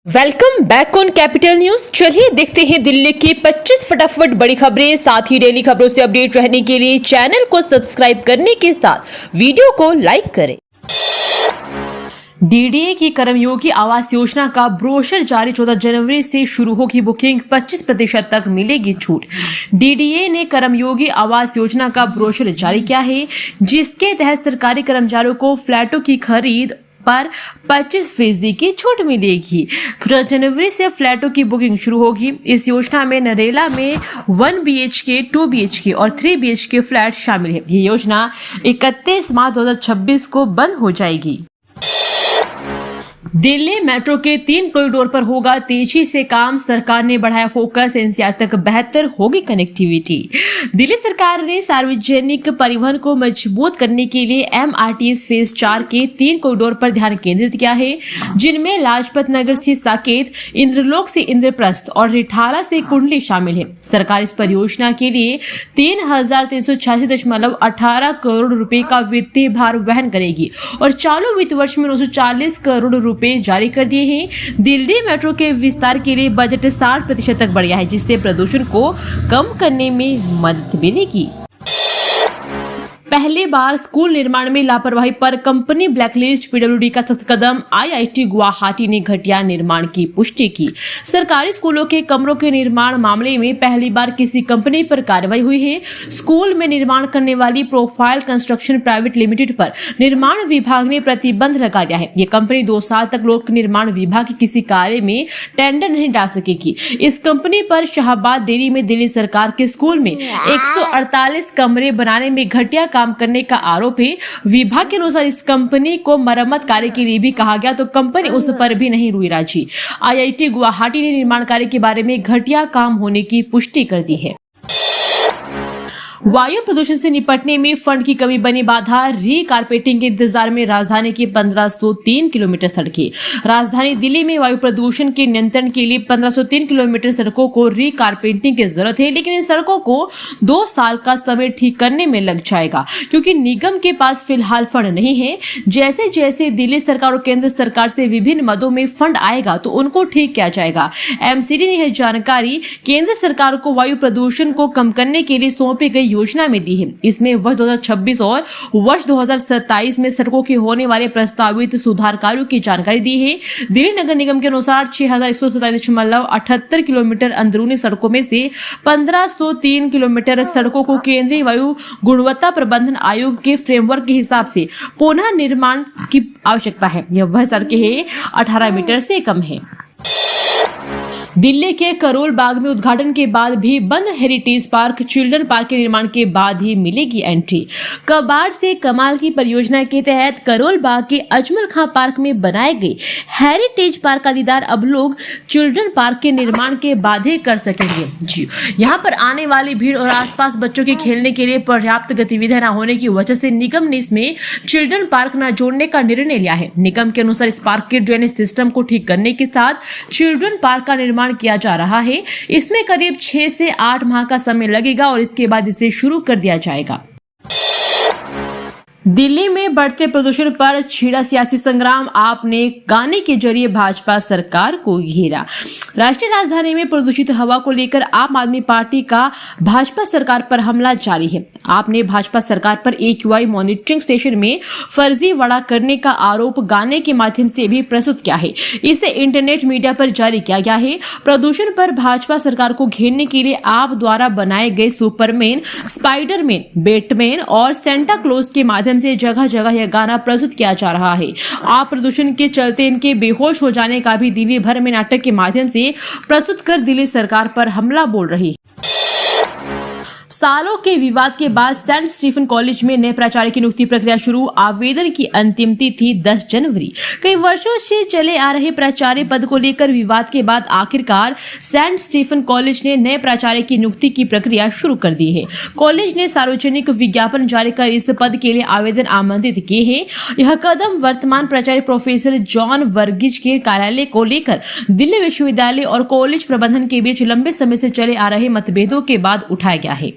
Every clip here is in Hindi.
Welcome back on capital news. चलिए देखते हैं दिल्ली की 25 फटाफट बड़ी खबरें। साथ ही डेली खबरों से अपडेट रहने के लिए चैनल को सब्सक्राइब करने के साथ वीडियो को लाइक करें। डीडीए की कर्मयोगी आवास योजना का ब्रोशर जारी 14 जनवरी से शुरू होगी बुकिंग, 25% तक मिलेगी छूट। डीडीए ने कर्मयोगी आवास योजना का ब्रोशर जारी किया है, जिसके तहत सरकारी कर्मचारियों को फ्लैटों की खरीद पर 25% की छूट मिलेगी। 14 जनवरी से फ्लैटों की बुकिंग शुरू होगी। इस योजना में नरेला में 1 BHK, 2 BHK और 3 BHK फ्लैट शामिल है। ये योजना 31 मार्च 2026 को बंद हो जाएगी। दिल्ली मेट्रो के 3 कॉरिडोर पर होगा तेजी से काम, सरकार ने बढ़ाया फोकस, एनसीआर तक बेहतर होगी कनेक्टिविटी। दिल्ली सरकार ने सार्वजनिक परिवहन को मजबूत करने के लिए MRTS फेज 4 के 3 कॉरिडोर पर ध्यान केंद्रित किया है, जिनमें लाजपत नगर से साकेत, इंद्रलोक से इंद्रप्रस्थ और रिठाला से कुंडली शामिल है। सरकार इस परियोजना के लिए 3,386.18 करोड़ रुपए का वित्तीय भार वहन करेगी और चालू वित्त वर्ष में 940 करोड़ रुपए जारी कर दिए हैं। दिल्ली मेट्रो के विस्तार के लिए बजट 60% तक बढ़ गया है, जिससे प्रदूषण को कम करने में मदद मिलेगी। पहली बार स्कूल निर्माण में लापरवाही पर कंपनी ब्लैकलिस्ट, पीडब्ल्यूडी का सख्त कदम। IIT गुवाहाटी ने घटिया निर्माण की पुष्टि की। सरकारी स्कूलों के कमरों के निर्माण मामले में पहली बार किसी कंपनी पर कार्रवाई हुई है। स्कूल में निर्माण करने वाली प्रोफाइल कंस्ट्रक्शन प्राइवेट लिमिटेड पर निर्माण विभाग ने प्रतिबंध लगा दिया है। ये कंपनी 2 साल तक लोक निर्माण विभाग के किसी कार्य में टेंडर नहीं डाल सकेगी। इस कंपनी पर शाहबाद डेरी में दिल्ली सरकार के स्कूल में 148 कमरे बनाने में घटिया काम करने का आरोप है। विभाग के अनुसार इस कंपनी को मरम्मत कार्य के लिए भी कहा गया तो कंपनी उस पर भी नहीं हुई राजी। IIT गुवाहाटी ने निर्माण कार्य के बारे में घटिया काम होने की पुष्टि कर दी है। वायु प्रदूषण से निपटने में फंड की कमी बनी बाधा। रीकारपेटिंग के इंतजार में राजधानी की 1503 किलोमीटर सड़कें। राजधानी दिल्ली में वायु प्रदूषण के नियंत्रण के लिए 1503 किलोमीटर सड़कों को रीकारपेटिंग की जरूरत है, लेकिन इन सड़कों को 2 साल का समय ठीक करने में लग जाएगा, क्योंकि निगम के पास फिलहाल फंड नहीं है। जैसे जैसे दिल्ली सरकार और केंद्र सरकार से विभिन्न मदों में फंड आएगा तो उनको ठीक किया जाएगा। MCD ने यह जानकारी केंद्र सरकार को वायु प्रदूषण को कम करने के लिए सौंपी गई योजना में दी है। इसमें वर्ष 2026 और वर्ष 2027 में सड़कों के होने वाले प्रस्तावित सुधार कार्यों की जानकारी दी है। दिल्ली नगर निगम के अनुसार 6127.78 किलोमीटर अंदरूनी सड़कों में से 1503 किलोमीटर सड़कों को केंद्रीय वायु गुणवत्ता प्रबंधन आयोग के फ्रेमवर्क के हिसाब से पुनः निर्माण की आवश्यकता है। यह वह सड़कें हैं 18 मीटर से कम है। दिल्ली के करोल बाग में उद्घाटन के बाद भी बंद हेरिटेज पार्क, चिल्ड्रन पार्क के निर्माण के बाद ही मिलेगी एंट्री। कबाड़ से कमाल की परियोजना के तहत करोल बाग के अजमल खां पार्क में बनाए गए हेरिटेज पार्क का दीदार अब लोग चिल्ड्रन पार्क के निर्माण के बाद ही कर सकेंगे। जी, यहाँ पर आने वाली भीड़ और आसपास बच्चों के खेलने के लिए पर्याप्त गतिविधियां न होने की वजह से निगम ने इसमें चिल्ड्रन पार्क न जोड़ने का निर्णय लिया है। निगम के अनुसार इस पार्क के ड्रेनेज सिस्टम को ठीक करने के साथ चिल्ड्रन पार्क का निर्माण किया जा रहा है। इसमें करीब 6 से 8 माह का समय लगेगा और इसके बाद इसे शुरू कर दिया जाएगा। दिल्ली में बढ़ते प्रदूषण पर छिड़ा सियासी संग्राम। आपने गाने के जरिए भाजपा सरकार को घेरा। राष्ट्रीय राजधानी में प्रदूषित हवा को लेकर आम आदमी पार्टी का भाजपा सरकार पर हमला जारी है। आपने भाजपा सरकार पर AQI मॉनिटरिंग स्टेशन में फर्जीवाड़ा करने का आरोप गाने के माध्यम से भी प्रस्तुत किया है। इसे इंटरनेट मीडिया पर जारी किया गया है। प्रदूषण पर भाजपा सरकार को घेरने के लिए आप द्वारा बनाए गए सुपरमैन, स्पाइडरमैन, बैटमैन और सेंटा क्लॉज के माध्यम से जगह जगह यह गाना प्रस्तुत किया जा रहा है। आप प्रदूषण के चलते इनके बेहोश हो जाने का भी दिल्ली भर में नाटक के माध्यम से प्रस्तुत कर दिल्ली सरकार पर हमला बोल रही है। सालों के विवाद के बाद सेंट स्टीफन कॉलेज में नए प्राचार्य की नियुक्ति प्रक्रिया शुरू। आवेदन की अंतिम तिथि 10 जनवरी। कई वर्षों से चले आ रहे प्राचार्य पद को लेकर विवाद के बाद आखिरकार सेंट स्टीफन कॉलेज ने नए प्राचार्य की नियुक्ति की प्रक्रिया शुरू कर दी है। कॉलेज ने सार्वजनिक विज्ञापन जारी कर इस पद के लिए आवेदन आमंत्रित किए हैं। यह कदम वर्तमान प्राचार्य प्रोफेसर जॉन वर्गीज के कार्यालय को लेकर दिल्ली विश्वविद्यालय और कॉलेज प्रबंधन के बीच लंबे समय से चले आ रहे मतभेदों के बाद उठाया गया है।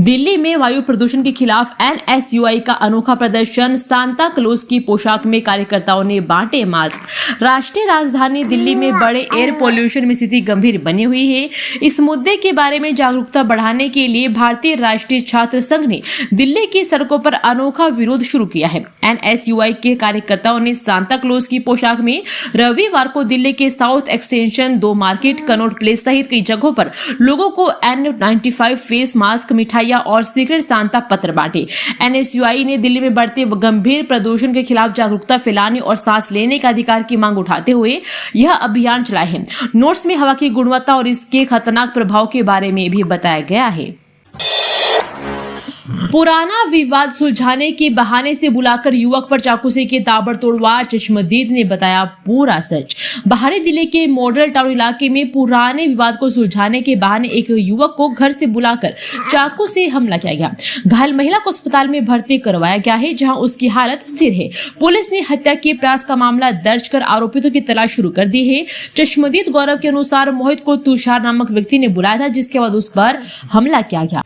दिल्ली में वायु प्रदूषण के खिलाफ NSUI का अनोखा प्रदर्शन, सांता क्लॉज की पोशाक में कार्यकर्ताओं ने बांटे मास्क। राष्ट्रीय राजधानी दिल्ली में बड़े एयर पोल्यूशन में स्थिति गंभीर बनी हुई है। इस मुद्दे के बारे में जागरूकता बढ़ाने के लिए भारतीय राष्ट्रीय छात्र संघ ने दिल्ली की सड़कों पर अनोखा विरोध शुरू किया है। NSUI के कार्यकर्ताओं ने सांता क्लॉज की पोशाक में रविवार को दिल्ली के south extension, 2 market, Connaught place सहित कई जगहों पर लोगों को N95 फेस मास्क, मिठाइयां और सीक्रेट सांता पत्र बांटे। NSUI ने दिल्ली में बढ़ते गंभीर प्रदूषण के खिलाफ जागरूकता फैलाने और सांस लेने का अधिकार की मांग उठाते हुए यह अभियान चलाया है। नोट्स में हवा की गुणवत्ता और इसके खतरनाक प्रभाव के बारे में भी बताया गया है। पुराना विवाद सुलझाने के बहाने से बुलाकर युवक पर चाकू से किए ताबड़तोड़ वार, चश्मदीद ने बताया पूरा सच। बाहरी दिल्ली के मॉडल टाउन इलाके में पुराने विवाद को सुलझाने के बहाने एक युवक को घर से बुलाकर चाकू से हमला किया गया। घायल महिला को अस्पताल में भर्ती करवाया गया है, जहां उसकी हालत स्थिर है। पुलिस ने हत्या के प्रयास का मामला दर्ज कर आरोपितों की तलाश शुरू कर दी है। चश्मदीद गौरव के अनुसार मोहित को तुषार नामक व्यक्ति ने बुलाया था, जिसके बाद उस पर हमला किया गया।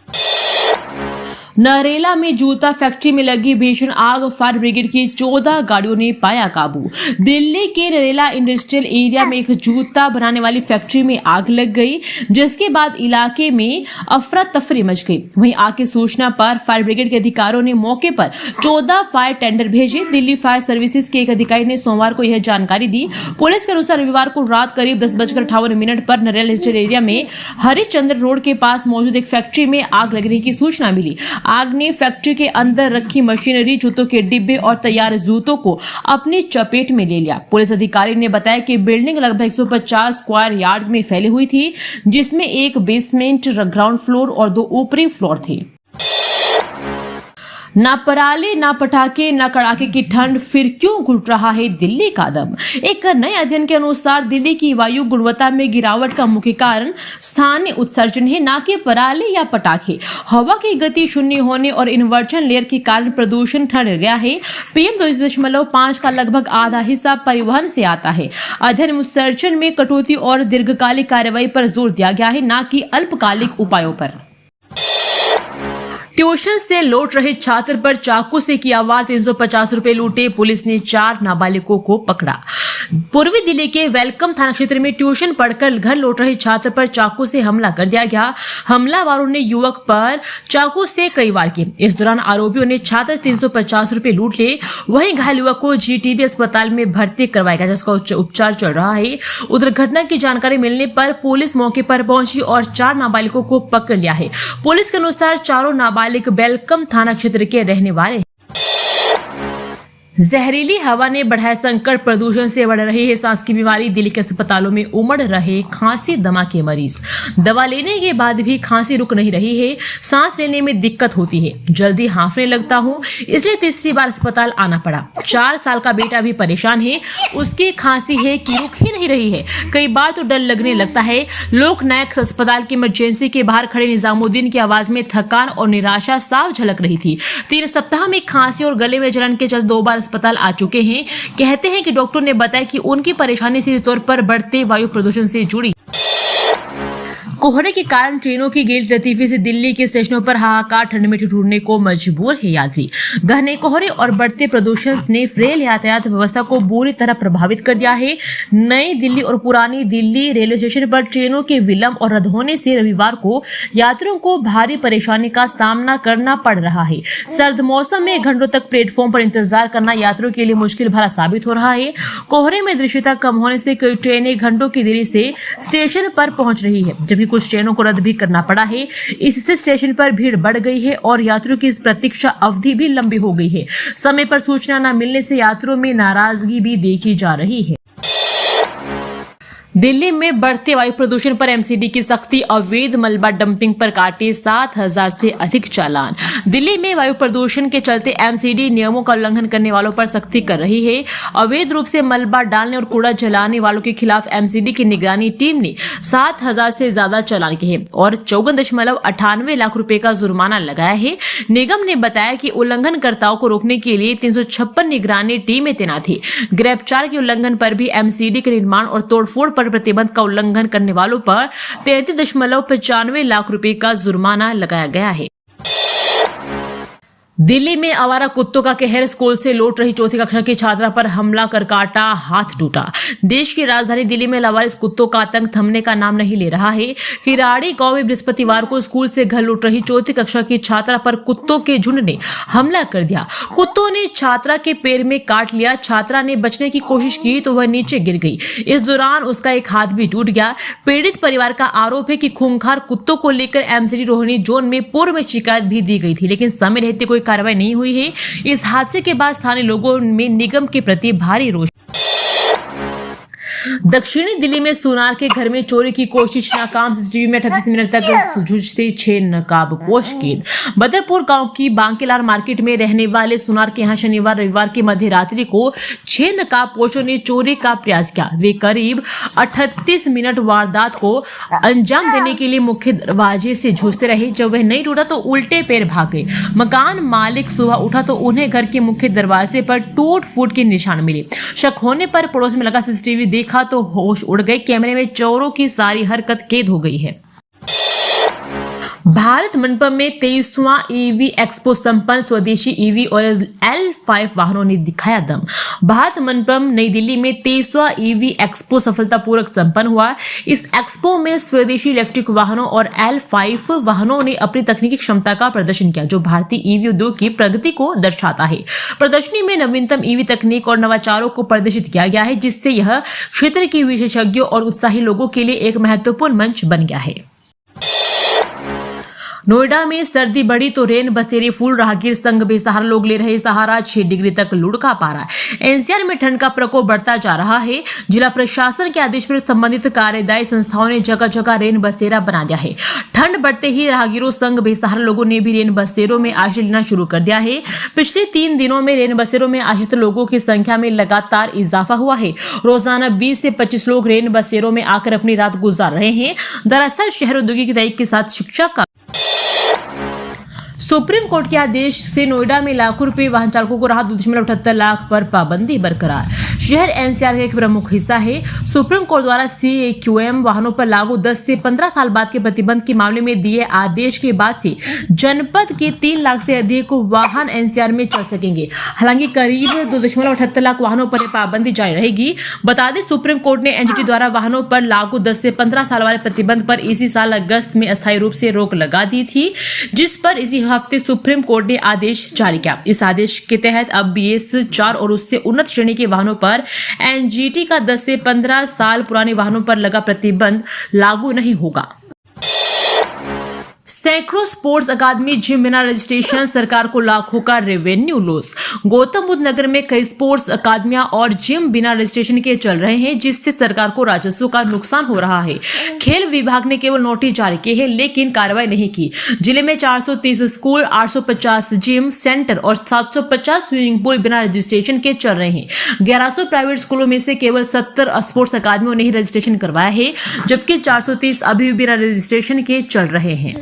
नरेला में जूता फैक्ट्री में लगी भीषण आग, फायर ब्रिगेड की 14 गाड़ियों ने पाया काबू। दिल्ली के नरेला इंडस्ट्रियल एरिया में एक जूता बनाने वाली फैक्ट्री में आग लग गई, जिसके बाद इलाके में अफरा तफरी मच गई। वहीं आग की सूचना पर फायर ब्रिगेड के अधिकारियों ने मौके पर 14 फायर टेंडर भेजे। दिल्ली फायर सर्विसेज के एक अधिकारी ने सोमवार को यह जानकारी दी। पुलिस के अनुसार रविवार को रात करीब 10:58 पर नरेला इंडस्ट्रियल एरिया में हरिश्चंद्र रोड के पास मौजूद एक फैक्ट्री में आग लगने की सूचना मिली। आग ने फैक्ट्री के अंदर रखी मशीनरी, जूतों के डिब्बे और तैयार जूतों को अपनी चपेट में ले लिया। पुलिस अधिकारी ने बताया कि बिल्डिंग लगभग 150 स्क्वायर यार्ड में फैली हुई थी, जिसमें एक बेसमेंट, ग्राउंड फ्लोर और 2 ऊपरी फ्लोर थे। ना पराले, ना पटाखे, ना कड़ाके की ठंड, फिर क्यों घुट रहा है दिल्ली का दम। एक नए अध्ययन के अनुसार दिल्ली की वायु गुणवत्ता में गिरावट का मुख्य कारण स्थानीय उत्सर्जन है, ना कि पराले या पटाखे। हवा की गति शून्य होने और इन्वर्जन लेयर के कारण प्रदूषण ठहर गया है। PM 2.5 का लगभग आधा हिस्सा परिवहन से आता है। अध्ययन में उत्सर्जन में कटौती और दीर्घकालिक कार्रवाई पर जोर दिया गया है, ना कि अल्पकालिक उपायों पर। ट्यूशन से लौट रहे छात्र पर चाकू से किया वार, 350 रुपए लूटे। पुलिस ने 4 नाबालिगों को पकड़ा। पूर्वी दिल्ली के वेलकम थाना क्षेत्र में ट्यूशन पढ़कर घर लौट रहे छात्र पर चाकू से हमला कर दिया गया। हमलावरों ने युवक पर चाकू से कई वार किए। इस दौरान आरोपियों ने छात्र 350 रुपए लूट लिए। वहीं घायल युवक को GTB अस्पताल में भर्ती करवाया गया, जिसका उपचार चल रहा है। उधर घटना की जानकारी मिलने पर पुलिस मौके पर पहुंची और 4 नाबालिगों को पकड़ लिया है। पुलिस के अनुसार चारों नाबालिग वेलकम थाना क्षेत्र के रहने वाले। जहरीली हवा ने बढ़ाया संकट, प्रदूषण से बढ़ रही है सांस की बीमारी। दिल्ली के अस्पतालों में उमड़ रहे खांसी दमा के मरीज। दवा लेने के बाद भी खांसी रुक नहीं रही है, सांस लेने में दिक्कत होती है, जल्दी हांफने लगता हूँ, इसलिए तीसरी बार अस्पताल आना पड़ा। 4 साल का बेटा भी परेशान है, उसकी खांसी है कि रुक ही नहीं रही है। कई बार तो डर लगने लगता है। लोकनायक अस्पताल की इमरजेंसी के बाहर खड़े निजामुद्दीन की आवाज में थकान और निराशा साफ झलक रही थी। 3 सप्ताह में खांसी और गले में जलन के चलते 2 बार अस्पताल आ चुके हैं। कहते हैं कि डॉक्टर ने बताया कि उनकी परेशानी सीधे तौर पर बढ़ते वायु प्रदूषण से जुड़ी। कोहरे के कारण ट्रेनों की गैर लतीफी से दिल्ली के स्टेशनों पर हाहाकार, ठंड में ठिठुरने को मजबूर है यात्री। घने कोहरे और बढ़ते प्रदूषण ने रेल यातायात व्यवस्था को बुरी तरह प्रभावित कर दिया है। नई दिल्ली और पुरानी दिल्ली रेलवे स्टेशन पर ट्रेनों के विलंब और रद्द होने से रविवार को यात्रियों को भारी परेशानी का सामना करना पड़ रहा है। सर्द मौसम में घंटों तक प्लेटफॉर्म पर इंतजार करना यात्रियों के लिए मुश्किल भरा साबित हो रहा है। कोहरे में दृश्यता कम होने से कई ट्रेनें घंटों की देरी से स्टेशन पर पहुंच रही है, जबकि कुछ ट्रेनों को रद्द भी करना पड़ा है। इससे स्टेशन पर भीड़ बढ़ गई है और यात्रियों की प्रतीक्षा अवधि भी लंबी हो गई है। समय पर सूचना न मिलने से यात्रियों में नाराजगी भी देखी जा रही है। दिल्ली में बढ़ते वायु प्रदूषण पर MCD की सख्ती, अवैध मलबा डंपिंग पर काटे 7,000 से अधिक चालान। दिल्ली में वायु प्रदूषण के चलते MCD नियमों का उल्लंघन करने वालों पर सख्ती कर रही है। अवैध रूप से मलबा डालने और कूड़ा जलाने वालों के खिलाफ MCD की निगरानी टीम ने 7,000 से ज्यादा चालान किए और 54.98 लाख रुपए का जुर्माना लगाया है। निगम ने बताया कि उल्लंघनकर्ताओं को रोकने के लिए 356 निगरानी टीमें तैनात थी। गिरफ्तार के उल्लंघन पर भी MCD के निर्माण और तोड़फोड़ पर प्रतिबंध का उल्लंघन करने वालों पर 33.95 लाख रुपए का जुर्माना लगाया गया है। दिल्ली में आवारा कुत्तों का कहर, स्कूल से लौट रही चौथी कक्षा की छात्रा पर हमला कर काटा, हाथ टूटा। देश की राजधानी दिल्ली में लावारिस कुत्तों का आतंक थमने का नाम नहीं ले रहा है। किराड़ी गांव में बृहस्पतिवार को स्कूल से घर लौट रही चौथी कक्षा की छात्रा पर कुत्तों के झुंड ने हमला कर दिया। कुत्तों ने छात्रा के पैर में काट लिया। छात्रा ने बचने की कोशिश की तो वह नीचे गिर गई। इस दौरान उसका एक हाथ भी टूट गया। पीड़ित परिवार का आरोप है कि खूंखार कुत्तों को लेकर एमसीडी रोहिणी जोन में पूर्व में शिकायत भी दी गई थी, लेकिन समय रहते कोई कार्रवाई नहीं हुई है। इस हादसे के बाद स्थानीय लोगों में निगम के प्रति भारी रोष। दक्षिणी दिल्ली में सुनार के घर में चोरी की कोशिश नाकाम, सीसीटीवी में 38 मिनट तक जूझते 6 नकाबपोश कैद। बदरपुर गांव की बांकेलाल मार्केट में रहने वाले सुनार के यहां शनिवार रविवार की मध्य रात्रि को 6 नकाबपोशों ने चोरी का प्रयास किया। वे करीब 38 मिनट वारदात को अंजाम देने के लिए मुख्य दरवाजे से जूझते रहे। जब वह नहीं टूटा तो उल्टे पैर भाग गए। मकान मालिक सुबह उठा तो उन्हें घर के मुख्य दरवाजे पर टूट फूट के निशान मिले। शक होने पर पड़ोस में लगा सीसीटीवी देखा तो होश उड़ गए। कैमरे में चोरों की सारी हरकत कैद हो गई है। भारत मंडपम में 23वां ईवी एक्सपो संपन्न, स्वदेशी ईवी और L5 वाहनों ने दिखाया दम। भारत मंडपम नई दिल्ली में 23वां ईवी एक्सपो सफलतापूर्वक संपन्न हुआ। इस एक्सपो में स्वदेशी इलेक्ट्रिक वाहनों और L5 वाहनों ने अपनी तकनीकी क्षमता का प्रदर्शन किया, जो भारतीय ईवी उद्योग की प्रगति को दर्शाता है। प्रदर्शनी में नवीनतम ईवी तकनीक और नवाचारों को प्रदर्शित किया गया है, जिससे यह क्षेत्र के विशेषज्ञों और उत्साही लोगों के लिए एक महत्वपूर्ण मंच बन गया है। नोएडा में सर्दी बढ़ी तो रेन बसेरे फूल, राहगीर संग बेसहारा लोग ले रहे सहारा। 6 डिग्री तक लुढ़का पारा। एनसीआर में ठंड का प्रकोप बढ़ता जा रहा है। जिला प्रशासन के आदेश पर संबंधित कार्यदायी संस्थाओं ने जगह जगह रेन बसेरा बना दिया है। ठंड बढ़ते ही राहगीरों संग बेसहारा लोगों ने भी रेन बसेरों में आश्रय लेना शुरू कर दिया है। पिछले 3 दिनों में रेन बसेरों में आश्रित लोगों की संख्या में लगातार इजाफा हुआ है। रोजाना 20 से 25 लोग रेन बसेरों में आकर अपनी रात गुजार रहे हैं। दरअसल शहर औद्योगिक इकाई के साथ शिक्षा का सुप्रीम कोर्ट के आदेश से नोएडा में लाखों रुपए वाहन चालकों को राहत। 2.78 लाख पर पाबंदी बरकरार। शहर एनसीआर का एक प्रमुख हिस्सा है। सुप्रीम कोर्ट द्वारा CAQM वाहनों पर लागू 10 से 15 साल बाद के प्रतिबंध के मामले में दिए आदेश के बाद से जनपद के 3 लाख से अधिक वाहन एनसीआर में चल सकेंगे। हालांकि करीब 2.78 लाख वाहनों पर पाबंदी जारी रहेगी। बता दें, सुप्रीम कोर्ट ने एनजीटी द्वारा वाहनों पर लागू 10 से 15 साल वाले प्रतिबंध पर इसी साल अगस्त में अस्थायी रूप से रोक लगा दी थी, जिस पर इसी हफ्ते सुप्रीम कोर्ट ने आदेश जारी किया। इस आदेश के तहत अब BS4 और उससे उन्नत श्रेणी के वाहनों पर एनजीटी का 10 से 15 साल पुराने वाहनों पर लगा प्रतिबंध लागू नहीं होगा। सैकड़ों स्पोर्ट्स अकादमी जिम बिना रजिस्ट्रेशन, सरकार को लाखों का रेवेन्यू लॉस। गौतम बुद्ध नगर में कई स्पोर्ट्स अकादमियां और जिम बिना रजिस्ट्रेशन के चल रहे हैं, जिससे सरकार को राजस्व का नुकसान हो रहा है। खेल विभाग ने केवल नोटिस जारी किए हैं, लेकिन कार्रवाई नहीं की। जिले में 430 स्कूल, 850 जिम सेंटर और 750 स्विमिंग पूल बिना रजिस्ट्रेशन के चल रहे हैं। 1100 प्राइवेट स्कूलों में से केवल 70 स्पोर्ट्स अकादमियों ने ही रजिस्ट्रेशन करवाया है, जबकि 430 अभी भी बिना रजिस्ट्रेशन के चल रहे हैं।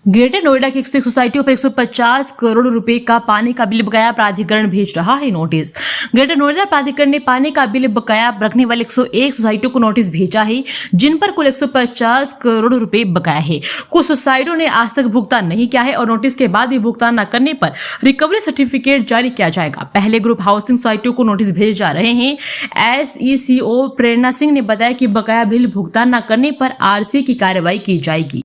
ग्रेटर नोएडा की 101 सोसाइटियों पर 150 करोड़ रुपए का पानी का बिल बकाया, प्राधिकरण भेज रहा है नोटिस। ग्रेटर नोएडा प्राधिकरण ने पानी का बिल बकाया रखने वाले 101 सोसाइटियों को नोटिस भेजा है, जिन पर कुल 150 करोड़ रुपए बकाया है। कुछ सोसाइटियों ने आज तक भुगतान नहीं किया है और नोटिस के बाद भी भुगतान न करने पर रिकवरी सर्टिफिकेट जारी किया जाएगा। पहले ग्रुप हाउसिंग सोसाइटियों को नोटिस भेजे जा रहे हैं। SECO प्रेरणा सिंह ने बताया कि बकाया बिल भुगतान न करने पर RC की कार्रवाई की जाएगी।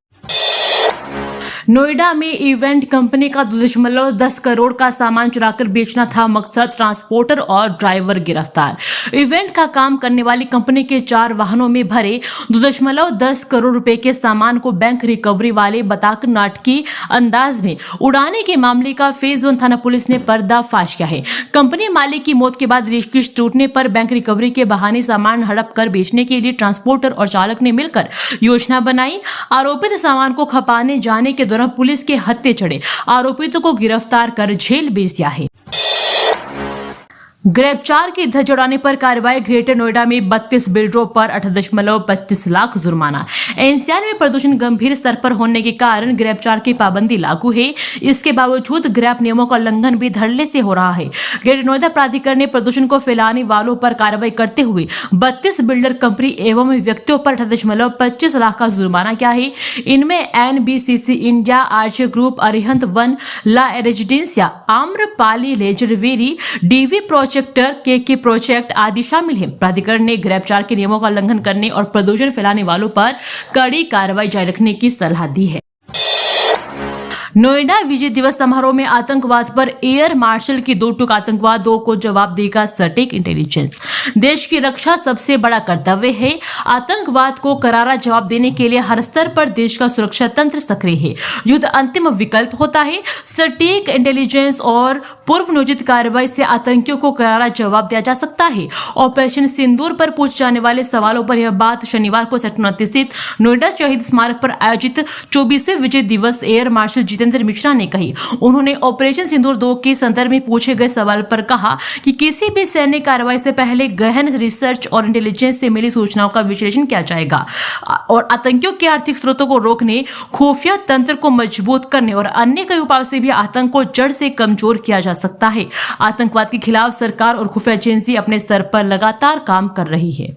नोएडा में इवेंट कंपनी का 2.10 करोड़ का सामान चुराकर बेचना था मकसद, ट्रांसपोर्टर और ड्राइवर गिरफ्तार। इवेंट का काम करने वाली कंपनी के 4 वाहनों में भरे 2.10 करोड़ रुपए के सामान को बैंक रिकवरी वाले बताकर नाटकीय अंदाज में उड़ाने के मामले का फेज 1 थाना पुलिस ने पर्दाफाश किया है। कंपनी मालिक की मौत के बाद किस्त टूटने पर बैंक रिकवरी के बहाने सामान हड़प कर बेचने के लिए ट्रांसपोर्टर और चालक ने मिलकर योजना बनाई। आरोपित सामान को खपाने जाने के दौरान पुलिस के हत्थे चढ़े। आरोपितों को गिरफ्तार कर जेल भेज दिया है। ग्रेप 4 की धज्जियां उड़ाने पर कार्रवाई। ग्रेटर नोएडा में 32 बिल्डरों पर 8.25 लाख जुर्माना। एनसीआर में प्रदूषण गंभीर स्तर पर होने के कारण ग्रेप 4 की पाबंदी लागू है। इसके बावजूद ग्रेप नियमों का उल्लंघन भी धड़ल्ले से हो रहा है। ग्रेटर नोएडा प्राधिकरण ने प्रदूषण को फैलाने वालों पर कार्रवाई करते हुए 32 बिल्डर कंपनी एवं व्यक्तियों पर 8.25 लाख का जुर्माना किया है। इनमें एनबीसीसी इंडिया, आर्चे group, Arihant one, La Residencia, Amrapali, Leisure Valley, DV projector, के प्रोजेक्ट आदि शामिल हैं। प्राधिकरण ने ग्रेप 4 के नियमों का उल्लंघन करने और प्रदूषण फैलाने वालों पर कड़ी कार्रवाई जारी रखने की सलाह दी है। नोएडा विजय दिवस समारोह में आतंकवाद पर एयर मार्शल की 2 टूक आतंकवादियों को जवाब देगा सटीक इंटेलिजेंस। देश की रक्षा सबसे बड़ा कर्तव्य है। आतंकवाद को करारा जवाब देने के लिए हर स्तर पर देश का सुरक्षा तंत्र सक्रिय है। युद्ध अंतिम विकल्प होता है। सटीक इंटेलिजेंस और पूर्व नियोजित कार्रवाई से आतंकियों को करारा जवाब दिया जा सकता है। ऑपरेशन सिंदूर पर पूछे जाने वाले सवालों पर यह बात शनिवार को सेक्टर 29 स्थित नोएडा शहीद स्मारक पर आयोजित 24वें विजय दिवस एयर मार्शल जितेंद्र मिश्रा ने कही। उन्होंने ऑपरेशन सिंदूर 2 के संदर्भ में पूछे गए सवाल पर कहा कि किसी भी सैन्य कार्रवाई से पहले गहन रिसर्च और इंटेलिजेंस से मिली सूचनाओं का विश्लेषण किया जाएगा और आतंकियों के आर्थिक स्रोतों को रोकने, खुफिया तंत्र को मजबूत करने और अन्य कई उपायों से भी आतंक को जड़ से कमजोर किया जा सकता है। आतंकवाद के खिलाफ सरकार और खुफिया एजेंसी अपने स्तर पर लगातार काम कर रही है।